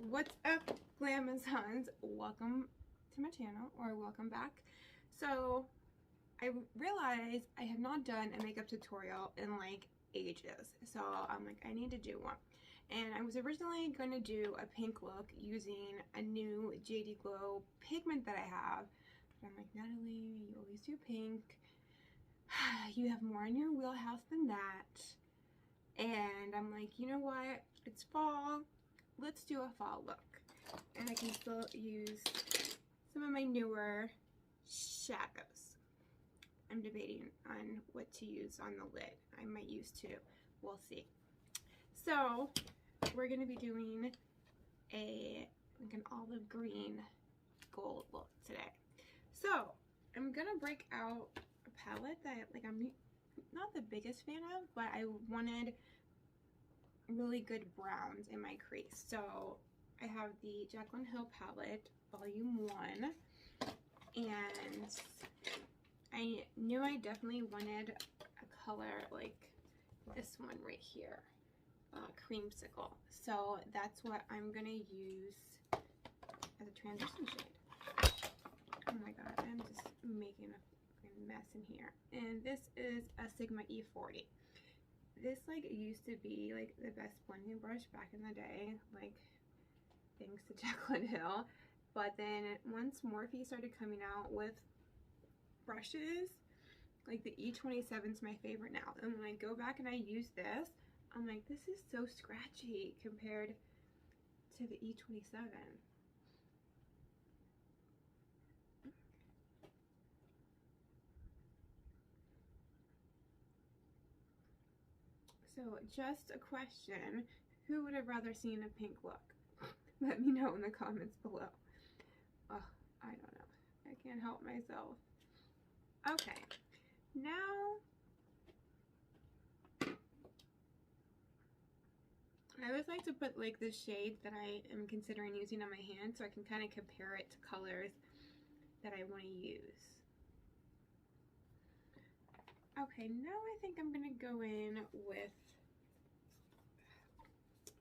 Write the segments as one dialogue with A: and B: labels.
A: What's up, Glamazons? Welcome to my channel, or welcome back. So I realized I have not done a makeup tutorial in like ages, so I'm like, I need to do one. And I was originally going to do a pink look using a new JD Glow pigment that I have, but I'm like, Natalie, you always do pink. You have more in your wheelhouse than that. And I'm like, you know what, it's fall, let's do a fall look. And I can still use some of my newer shadows. I'm debating on what to use on the lid. I might use two, we'll see. So we're gonna be doing like an olive green gold look today. So I'm gonna break out a palette that like I'm not the biggest fan of, but I wanted really good browns in my crease. So I have the JACLYN Hill palette volume 1, and I knew I definitely wanted a color like this one right here, Creamsicle. So that's what I'm gonna use as a transition shade. Oh my god, I'm just making a mess in here. And this is a Sigma E40. This like used to be like the best blending brush back in the day, like thanks to JACLYN Hill. But then once Morphe started coming out with brushes, like the E27 is my favorite now. And when I go back and I use this, I'm like, this is so scratchy compared to the E27. So just a question, who would have rather seen a pink look? Let me know in the comments below. Oh, I don't know. I can't help myself. Okay, now I always like to put like the shade that I am considering using on my hand so I can kind of compare it to colors that I want to use. Okay, now I think I'm gonna go in with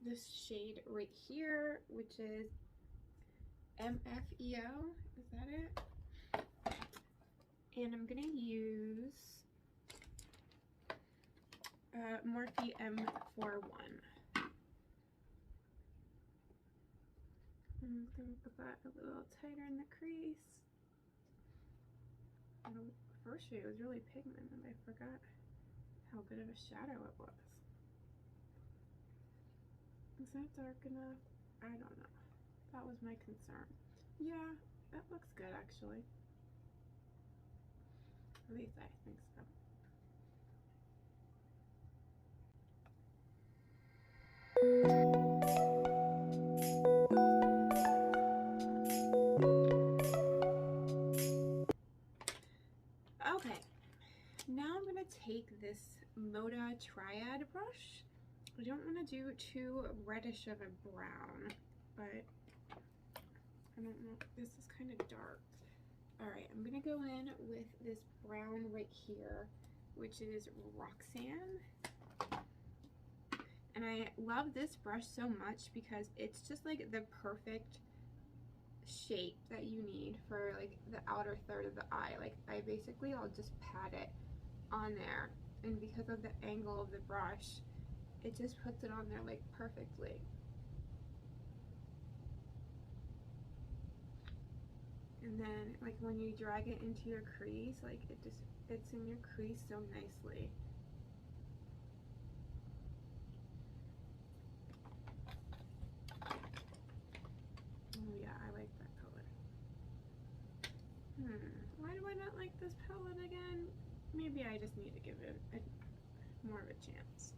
A: this shade right here, which is MFEO, is that it? And I'm gonna use Morphe M41. I'm gonna put that a little tighter in the crease. And the first shade was really pigmented. I forgot how good of a shadow it was. Is that dark enough? I don't know. That was my concern. Yeah, that looks good actually. At least I think so. Okay, now I'm gonna take this MOCHA Triad brush. I don't want to do too reddish of a brown, but I don't know, this is kind of dark. Alright, I'm gonna go in with this brown right here, which is ROXANNE. And I love this brush so much because it's just like the perfect shape that you need for like the outer third of the eye. Like I'll just pat it on there, and because of the angle of the brush, it just puts it on there like perfectly. And then like when you drag it into your crease, like it just fits in your crease so nicely. Oh yeah, I like that color. Why do I not like this palette again? Maybe I just need to give it more of a chance.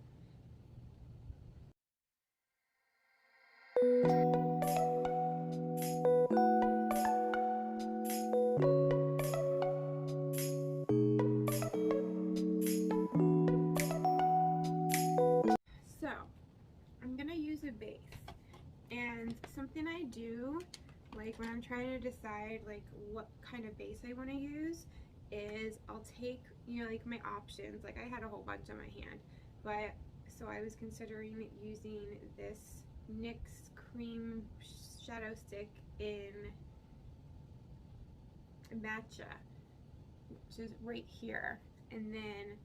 A: So I'm gonna use a base, and something I do like when I'm trying to decide like what kind of base I want to use is I'll take, you know, like my options. Like I had a whole bunch on my hand, but so I was considering using this NYX cream shadow stick in MATCHA, which is right here, and then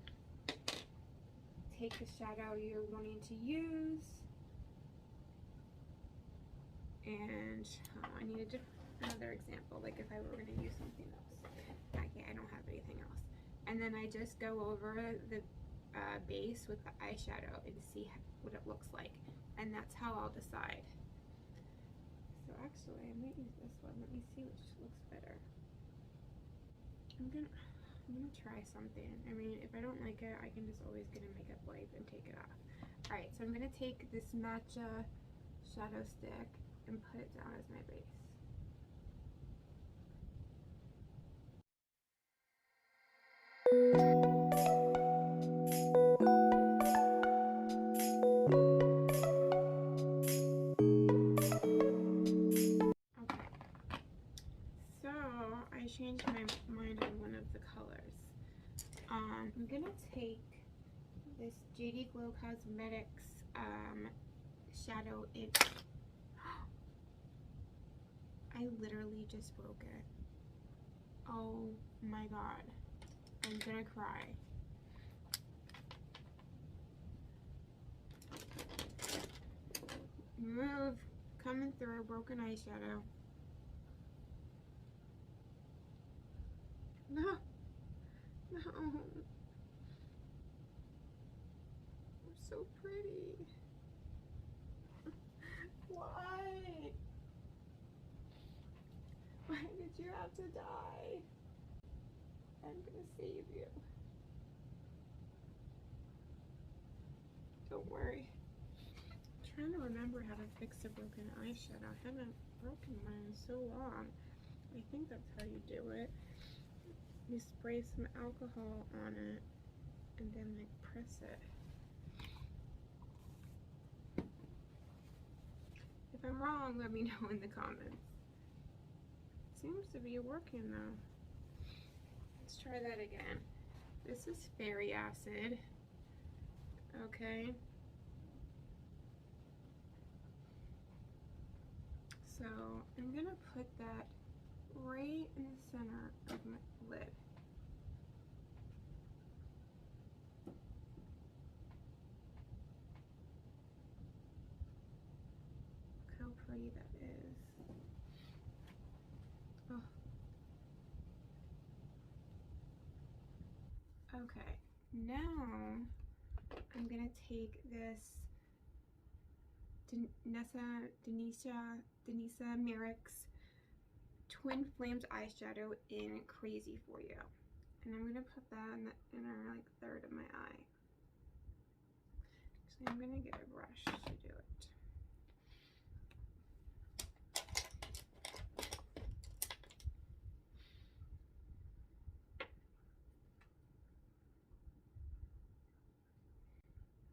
A: take the shadow you're wanting to use, and I need another example, like if I were going to use something else. Okay, I don't have anything else. And then I just go over the base with the eyeshadow and see what it looks like, and that's how I'll decide. So actually, I might use this one. Let me see which looks better. I'm gonna try something. I mean, if I don't like it, I can just always get a makeup wipe and take it off. Alright, so I'm gonna take this MATCHA shadow stick and put it down as my base. Changed my mind on one of the colors. I'm gonna take this JD Glow Cosmetics shadow in. I literally just broke it. Oh my god. I'm gonna cry. Move coming through Broken Eyeshadow. No, no, I'm so pretty. Why? Why did you have to die? I'm gonna save you. Don't worry. I'm trying to remember how to fix a broken eyeshadow. I haven't broken mine in so long. I think that's how you do it. You spray some alcohol on it and then like press it. If I'm wrong, let me know in the comments. Seems to be working though. Let's try that again. This is fairy acid. Okay. So I'm gonna put that right in the center of my lid. Look how pretty that is. Oh. Okay, now I'm gonna take this Daneesa Myricks Twin Flames eyeshadow in Crazy4U, and I'm gonna put that in the inner like third of my eye. Actually, I'm gonna get a brush to do it.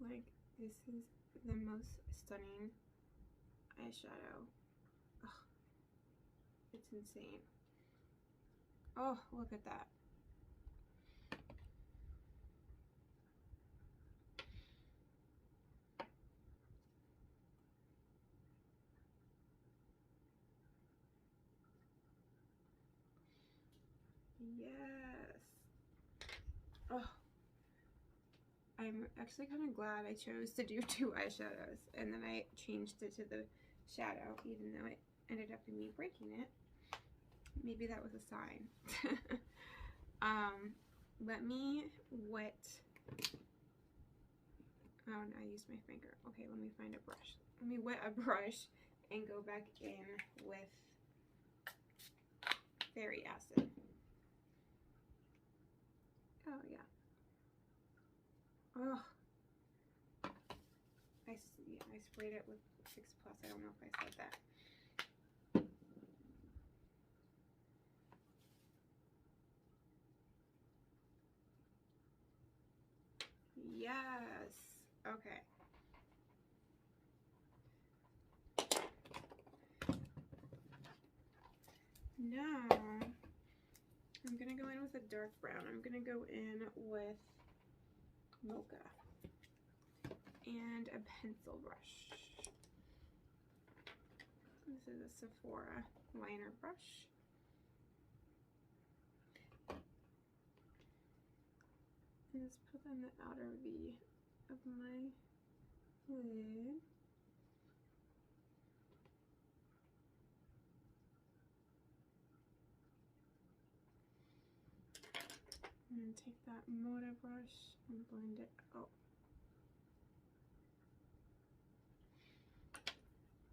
A: Like, this is the most stunning eyeshadow. Oh, it's insane. Oh, look at that. Yes. Oh, I'm actually kind of glad I chose to do 2 eyeshadows and then I changed it to the shadow, even though it ended up in me breaking it. Maybe that was a sign. Let me wet. Oh, no, I used my finger. Okay, let me find a brush. Let me wet a brush and go back in with fairy acid. Oh, yeah. Oh. I sprayed it with 6+. I don't know if I said that. Yes. Okay. Now, I'm going to go in with a dark brown. I'm going to go in with MOCHA and a pencil brush. This is a Sephora liner brush. And just put on the outer V of my lid. I'm going to take that MOCHA brush and blend it out.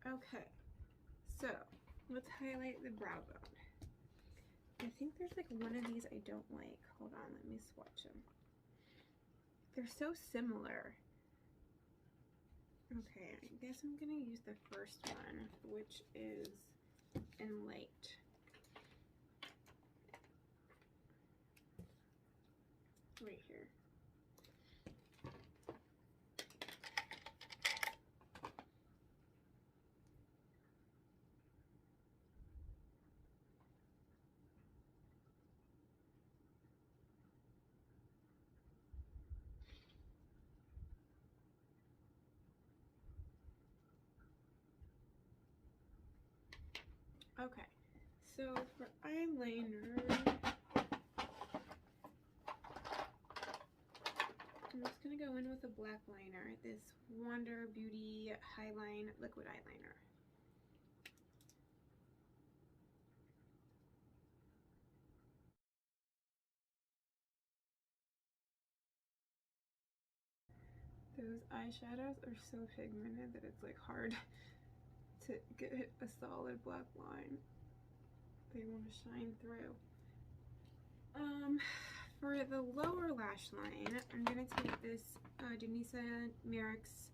A: Okay, so let's highlight the brow bone. I think there's like one of these I don't like. Hold on, let me swatch them. They're so similar. Okay, I guess I'm gonna use the first one, which is Enlightened. Right here. Okay, so for eyeliner, I'm just going to go in with a black liner, this Wonder Beauty Highline Liquid Eyeliner. Those eyeshadows are so pigmented that it's like hard to get a solid black line. They want to shine through. For the lower lash line, I'm going to take this Daneesa Myricks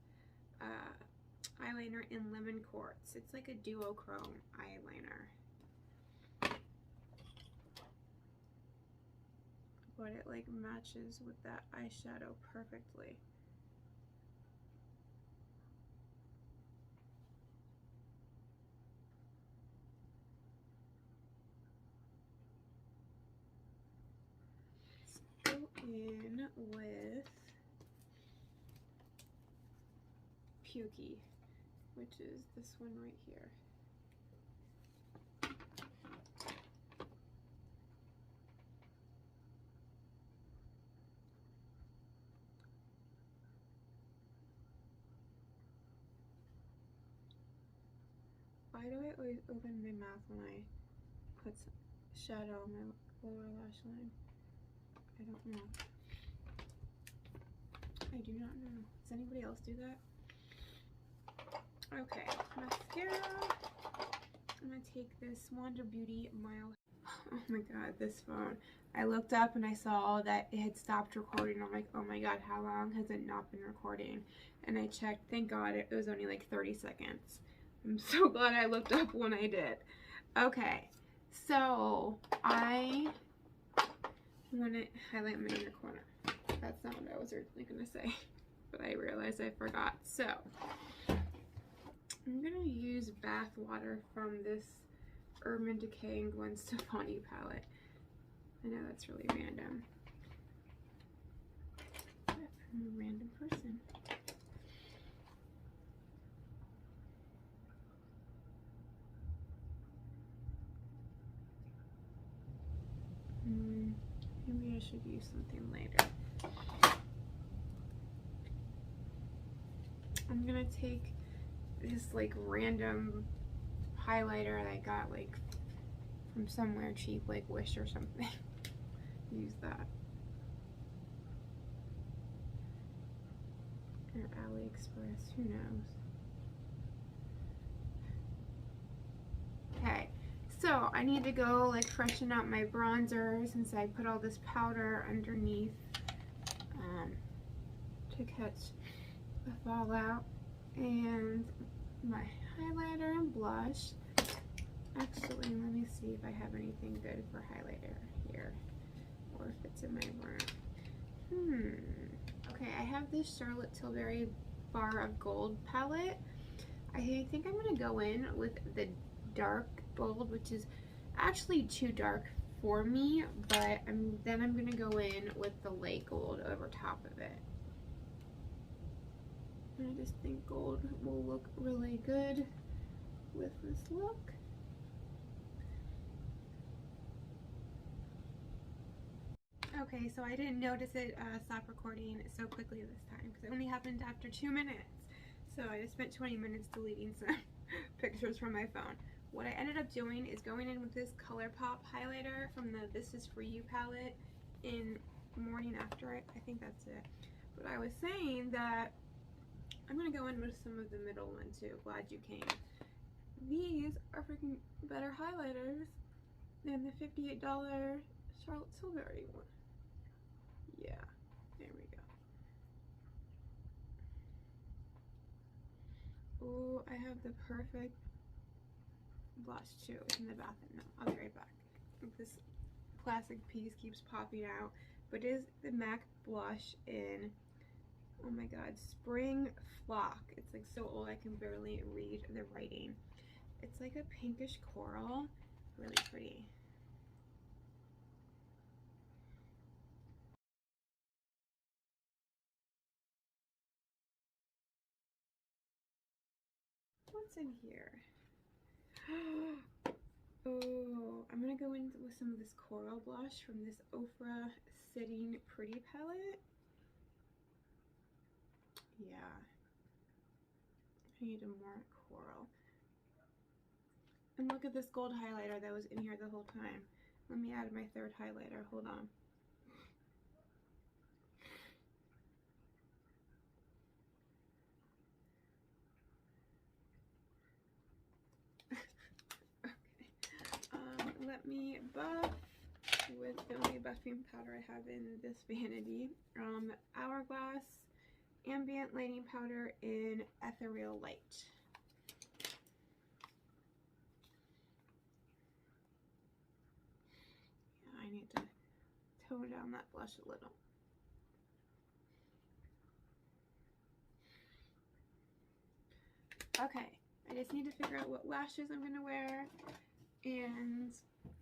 A: eyeliner in Lemon Quartz. It's like a duochrome eyeliner. But it like matches with that eyeshadow perfectly. Let's go in with Pukey, which is this one right here. Why do I always open my mouth when I put shadow on my lower lash line? I don't know. I do not know. Does anybody else do that? Okay, mascara. I'm gonna take this Wonder Beauty Mild. Oh my god, this phone. I looked up and I saw that it had stopped recording. I'm like, oh my god, how long has it not been recording? And I checked, thank god, it was only like 30 seconds. I'm so glad I looked up when I did. Okay, so I'm gonna highlight my inner corner. That's not what I was originally gonna say, but I realized I forgot. So I'm gonna use bath water from this Urban Decay and Gwen Stefani palette. I know that's really random, but I'm a random person. Maybe I should use something lighter. I'm gonna take this like random highlighter that I got like from somewhere cheap, like Wish or something. Use that. Or AliExpress, who knows. Okay, so I need to go like freshen out my bronzer since I put all this powder underneath to catch the fallout, and my highlighter and blush. Actually, let me see if I have anything good for highlighter here, or if it's in my room. Okay, I have this Charlotte Tilbury Bar of Gold palette. I think I'm gonna go in with the dark gold, which is actually too dark for me, but then I'm gonna go in with the light gold over top of it. I just think gold will look really good with this look. Okay, so I didn't notice it stop recording so quickly this time because it only happened after 2 minutes. So I just spent 20 minutes deleting some pictures from my phone. What I ended up doing is going in with this ColourPop highlighter from the This Is For You palette in Morning After. I think that's it. But I was saying that I'm going to go in with some of the middle one too. Glad you came. These are freaking better highlighters than the $58 Charlotte Tilbury one. Yeah, there we go. Ooh, I have the perfect blush too. It's in the bathroom. No, I'll be right back. This plastic piece keeps popping out, but it is the MAC blush in, oh my god, Spring Flock. It's like so old I can barely read the writing. It's like a pinkish coral, really pretty. What's in here? Oh, I'm gonna go in with some of this coral blush from this OFRA Sitting Pretty palette. Yeah, I need a more coral. And look at this gold highlighter that was in here the whole time. Let me add my third highlighter. Hold on. Okay. Let me buff with the only buffing powder I have in this vanity. Hourglass Ambient Lighting Powder in Ethereal Light. Yeah, I need to tone down that blush a little. Okay, I just need to figure out what lashes I'm gonna wear, and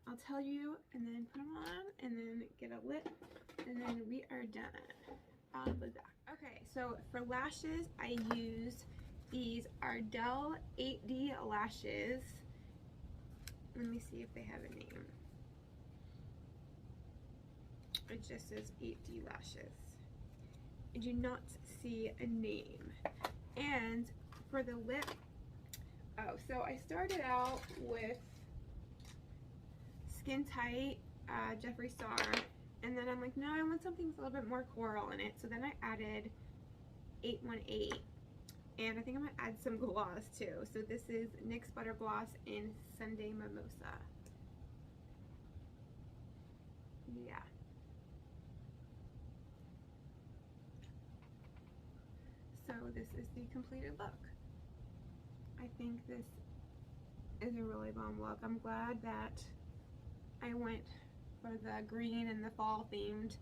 A: I'll tell you, and then put them on, and then get a lip, and then we are done. I'll be back. Okay, so for lashes, I used these Ardell 8D lashes. Let me see if they have a name. It just says 8D lashes. I do not see a name. And for the lip, oh, so I started out with Skin Tight Jeffree Star, and then I'm like, no, I want something with a little bit more coral in it. So then I added 818, and I think I'm gonna add some gloss too. So this is NYX Butter Gloss in Sunday Mimosa. Yeah. So this is the completed look. I think this is a really bomb look. I'm glad that I went for the green and the fall themed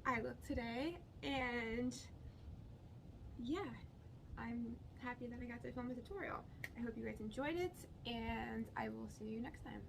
A: eye look today, and yeah, I'm happy that I got to film a tutorial. I hope you guys enjoyed it, and I will see you next time.